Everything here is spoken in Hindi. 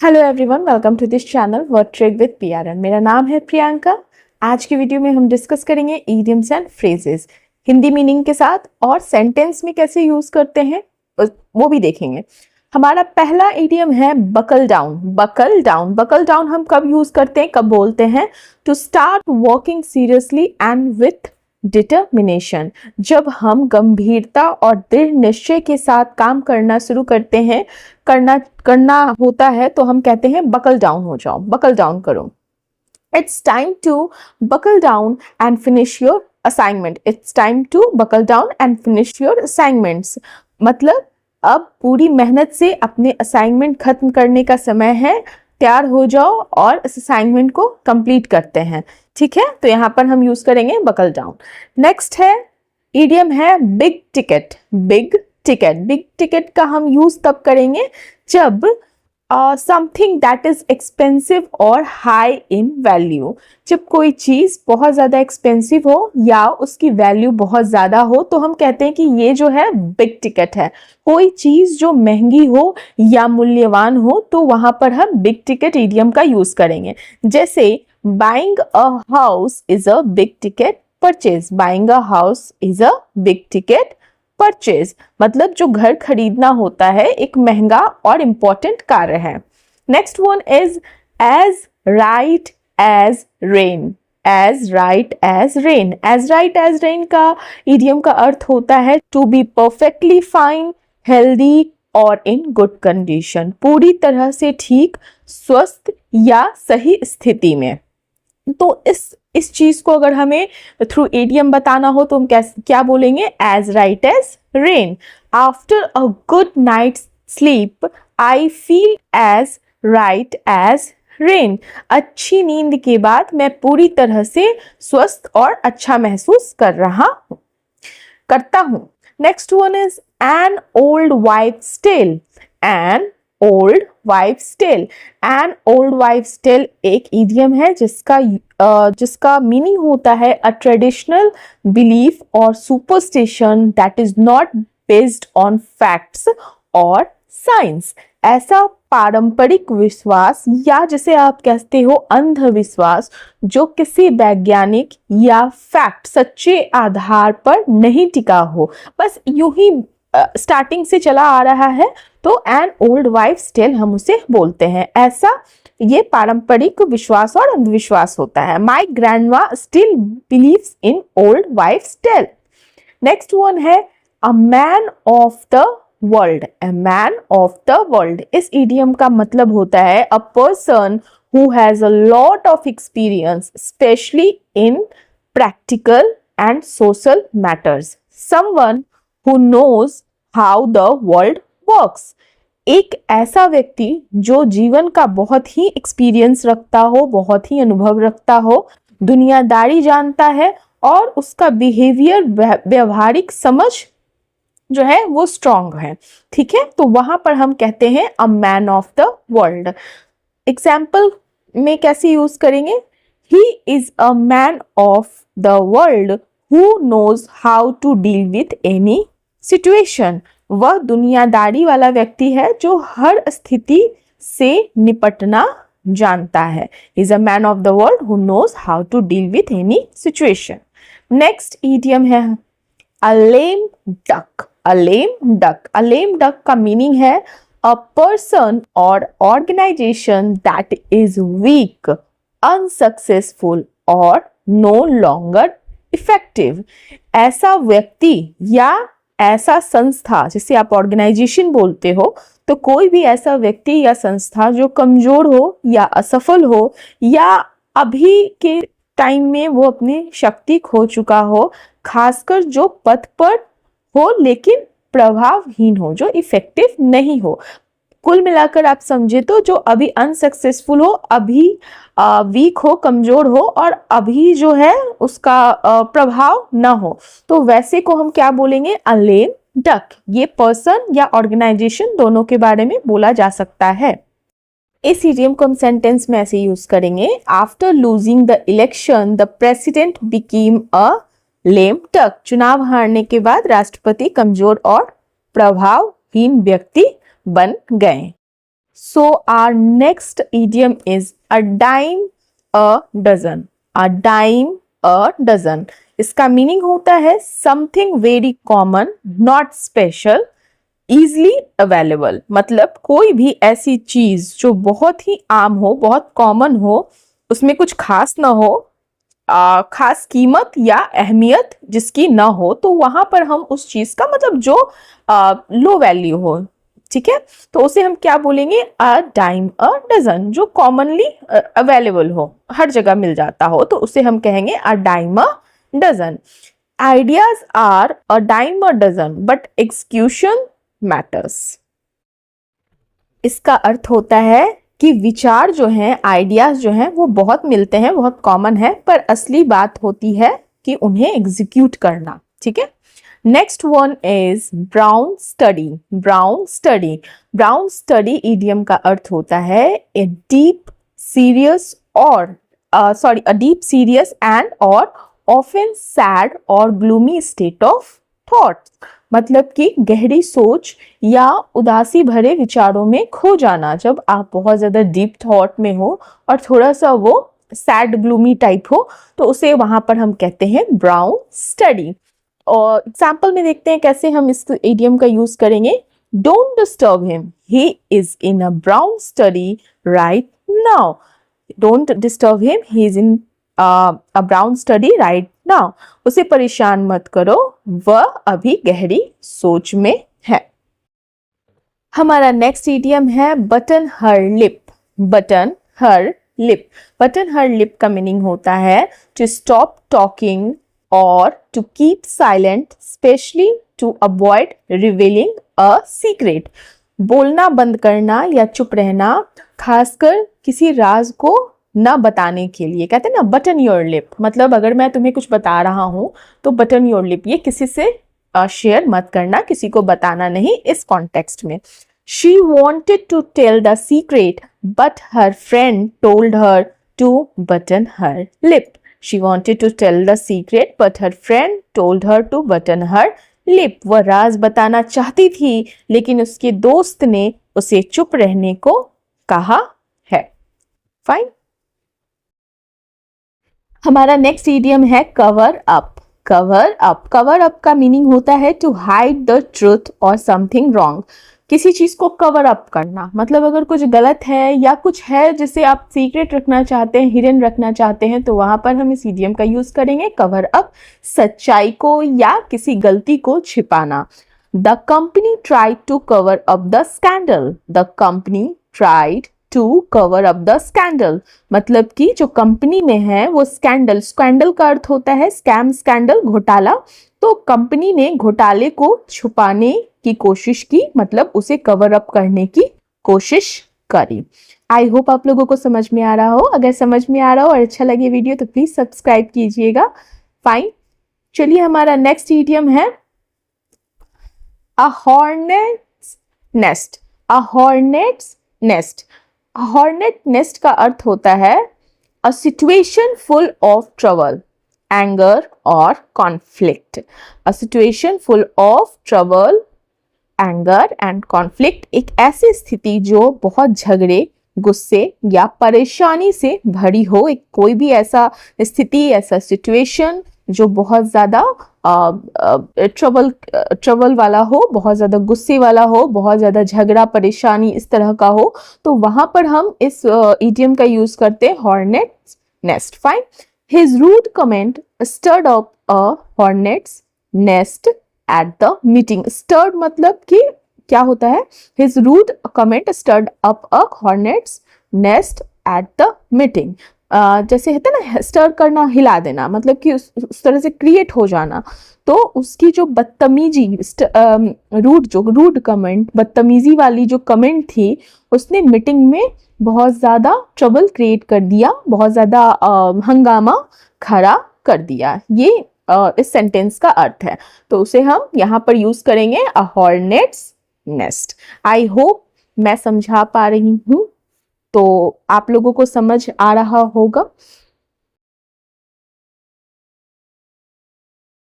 Hello everyone, welcome to this channel word trick with PRN. मेरा नाम है प्रियंका। आज की वीडियो में हम डिस्कस करेंगे idioms and phrases, Hindi meaning के साथ और सेंटेंस में कैसे यूज करते हैं वो भी देखेंगे। हमारा पहला इडियम है buckle down. Buckle down, buckle down हम कब यूज करते हैं, कब बोलते हैं? To start working seriously and with determination. जब हम गंभीरता और दृढ़ निश्चय के साथ काम करना शुरू करते हैं, करना होता है, तो हम कहते हैं बकल डाउन हो जाओ, बकल डाउन करो। It's time to buckle down and finish your assignment. It's time to buckle down and finish your assignments. मतलब अब पूरी मेहनत से अपने असाइनमेंट खत्म करने का समय है, तैयार हो जाओ और इस असाइनमेंट को कंप्लीट करते हैं। ठीक है, तो यहाँ पर हम यूज करेंगे बकल डाउन। नेक्स्ट है इडियम है big ticket. Big ticket, big ticket का हम यूज तब करेंगे जब समथिंग दैट इज एक्सपेंसिव और हाई इन वैल्यू। जब कोई चीज बहुत ज्यादा एक्सपेंसिव हो या उसकी वैल्यू बहुत ज्यादा हो, तो हम कहते हैं कि ये जो है बिग टिकट है। कोई चीज जो महंगी हो या मूल्यवान हो, तो वहां पर हम बिग टिकट इडियम का यूज करेंगे। जैसे buying a house is a big ticket purchase. Buying a house is a big ticket purchase, मतलब जो घर खरीदना होता है एक महंगा और इंपॉर्टेंट कार्य है। Next one is as right as rain. As right as rain. As right as rain का इडियम का अर्थ होता है to be perfectly fine, healthy और इन गुड कंडीशन। पूरी तरह से ठीक, स्वस्थ या सही स्थिति में। तो इस चीज को अगर हमें थ्रू इडियम बताना हो तो हम क्या बोलेंगे? As right as rain. After a good night sleep I feel as right as rain. अच्छी नींद के बाद मैं पूरी तरह से स्वस्थ और अच्छा महसूस करता हूं। Next one is an old wives tale. An old wives tale. An old wives tale एक इडियम है जिसका मीनिंग होता है अ ट्रेडिशनल बिलीफ और superstition that is not based on facts और साइंस। ऐसा पारंपरिक विश्वास या जिसे आप कहते हो अंधविश्वास, जो किसी वैज्ञानिक या फैक्ट सच्चे आधार पर नहीं टिका हो, बस यूं ही स्टार्टिंग से चला आ रहा है, तो एन ओल्ड वाइफ्स टेल हम उसे बोलते हैं। ऐसा ये पारंपरिक विश्वास और अंधविश्वास होता है। My grandma still believes in old wives tale. Next one है a man of the world. A man of the world, इस इडियम का मतलब होता है a person who has a lot of experience specially in practical and social matters. Someone who knows how the world works। एक ऐसा व्यक्ति जो जीवन का बहुत ही एक्सपीरियंस रखता हो, बहुत ही अनुभव रखता हो, दुनियादारी जानता है और उसका बिहेवियर, व्यवहारिक समझ जो है वो स्ट्रांग है। ठीक है, तो वहां पर हम कहते हैं अ man of the world. Example में कैसे यूज करेंगे? He is a man of the world who knows how to deal with any situation। वह दुनियादारी वाला व्यक्ति है जो हर स्थिति से निपटना जानता है। Is a man of the world who knows how to deal with any situation। Next idiom है a lame duck। a lame duck। a lame duck का मीनिंग है a person or organization that is weak, unsuccessful or no longer effective. ऐसा व्यक्ति या ऐसा संस्था, जिसे आप ऑर्गेनाइजेशन बोलते हो, तो कोई भी ऐसा व्यक्ति या संस्था जो कमजोर हो या असफल हो या अभी के टाइम में वो अपनी शक्ति खो चुका हो, खासकर जो पद पर हो लेकिन प्रभावहीन हो, जो इफेक्टिव नहीं हो। कुल मिलाकर आप समझे तो जो अभी अनसक्सेसफुल हो, अभी वीक हो, कमजोर हो और अभी जो है उसका प्रभाव ना हो, तो वैसे को हम क्या बोलेंगे? अ लेम डक। ये पर्सन या ऑर्गेनाइजेशन दोनों के बारे में बोला जा सकता है। इस इडियम को हम सेंटेंस में ऐसे यूज करेंगे, after losing the election the president became a lame duck. चुनाव हारने के बाद राष्ट्रपति कमजोर और प्रभावहीन व्यक्ति बन गए। So our next idiom is a dime a dozen. A dime a dozen. इसका मीनिंग होता है something very common, not special, easily available. मतलब कोई भी ऐसी चीज जो बहुत ही आम हो, बहुत कॉमन हो, उसमें कुछ खास ना हो, खास कीमत या अहमियत जिसकी ना हो, तो वहां पर हम उस चीज का मतलब जो लो वैल्यू हो, ठीक है, तो उसे हम क्या बोलेंगे, अ डाइम अ डजन। जो कॉमनली अवेलेबल हो, हर जगह मिल जाता हो, तो उसे हम कहेंगे a dime a dozen. Ideas are a dime a dozen but execution matters. इसका अर्थ होता है कि विचार जो हैं, आइडियाज जो हैं, वो बहुत मिलते हैं, बहुत कॉमन है, पर असली बात होती है कि उन्हें एग्जीक्यूट करना, ठीक है। Next one is brown study. Brown study, brown study idiom का अर्थ होता है ए डीप सीरियस और अ डीप सीरियस एंड और ऑफन सैड और ग्लूमी स्टेट ऑफ थॉट। मतलब कि गहरी सोच या उदासी भरे विचारों में खो जाना। जब आप बहुत ज्यादा डीप थॉट में हो और थोड़ा सा वो सैड ग्लूमी टाइप हो, तो उसे वहां पर हम कहते हैं ब्राउन स्टडी। और एग्जाम्पल में देखते हैं कैसे हम इस इडियम का यूज करेंगे। Don't disturb him, he is in a brown study right now. Don't disturb him, he is in a brown study right now. उसे परेशान मत करो, वह अभी गहरी सोच में है। हमारा नेक्स्ट इडियम है button her lip. Button her lip. Button her lip का मीनिंग होता है टू स्टॉप टॉकिंग और to keep silent, specially to avoid revealing a secret. बोलना बंद करना या चुप रहना, खासकर किसी राज को न बताने के लिए। कहते हैं ना बटन योर लिप, मतलब अगर मैं तुम्हें कुछ बता रहा हूं तो बटन योर लिप, ये किसी से शेयर मत करना, किसी को बताना नहीं इस कॉन्टेक्स्ट में। She wanted to tell the secret but her friend told her to button her lip. She wanted to tell the secret but her friend told her to button her lip. वह राज बताना चाहती थी लेकिन उसके दोस्त ने उसे चुप रहने को कहा है। फाइन। हमारा नेक्स्ट इडियम है cover up. Cover up. Cover up का मीनिंग होता है टू हाइड द ट्रूथ और समथिंग रॉन्ग। किसी चीज को कवर अप करना, मतलब अगर कुछ गलत है या कुछ है जिसे आप सीक्रेट रखना चाहते हैं, हिडन रखना चाहते हैं, तो वहां पर हम इस इडियम का यूज करेंगे कवर अप। सच्चाई को या किसी गलती को छिपाना। The company tried to cover up the scandal. The company tried to cover up the scandal. मतलब कि जो कंपनी में है वो स्कैंडल, स्कैंडल का अर्थ होता है स्कैम, स्कैंडल, घोटाला। तो कंपनी ने घोटाले को छुपाने की कोशिश की, मतलब उसे कवर अप करने की कोशिश करी। आई होप आप लोगों को समझ में आ रहा हो। अगर समझ में आ रहा हो और अच्छा लगे वीडियो तो प्लीज सब्सक्राइब कीजिएगा। फाइन, चलिए हमारा नेक्स्ट इडियम है a hornets nest. A hornets nest. Hornet nest का अर्थ होता है a situation full of trouble, anger और conflict. A situation full of trouble, anger and conflict. एक ऐसी स्थिति जो बहुत झगड़े, गुस्से या परेशानी से भरी हो। एक कोई भी ऐसा स्थिति, ऐसा सिचुएशन जो बहुत ज्यादा ट्रबल वाला हो, बहुत ज्यादा गुस्से वाला हो, बहुत ज्यादा झगड़ा, परेशानी इस तरह का हो, तो वहां पर हम इस इडियम का यूज करते हैं hornets nest. Fine. His rude comment stirred up a hornets nest at the meeting. Stirred मतलब कि क्या होता है, his rude comment stirred up a hornets nest at the meeting. जैसे कहते हैं ना स्टर करना, हिला देना, मतलब कि उस तरह से क्रिएट हो जाना। तो उसकी जो बदतमीजी, रूड कमेंट, बदतमीजी वाली जो कमेंट थी, उसने मीटिंग में बहुत ज्यादा ट्रबल क्रिएट कर दिया, बहुत ज्यादा हंगामा खड़ा कर दिया। ये इस सेंटेंस का अर्थ है। तो उसे हम यहाँ पर यूज करेंगे अ हॉर्नेट्स नेस्ट। आई होप मैं समझा पा रही हूँ, तो आप लोगों को समझ आ रहा होगा।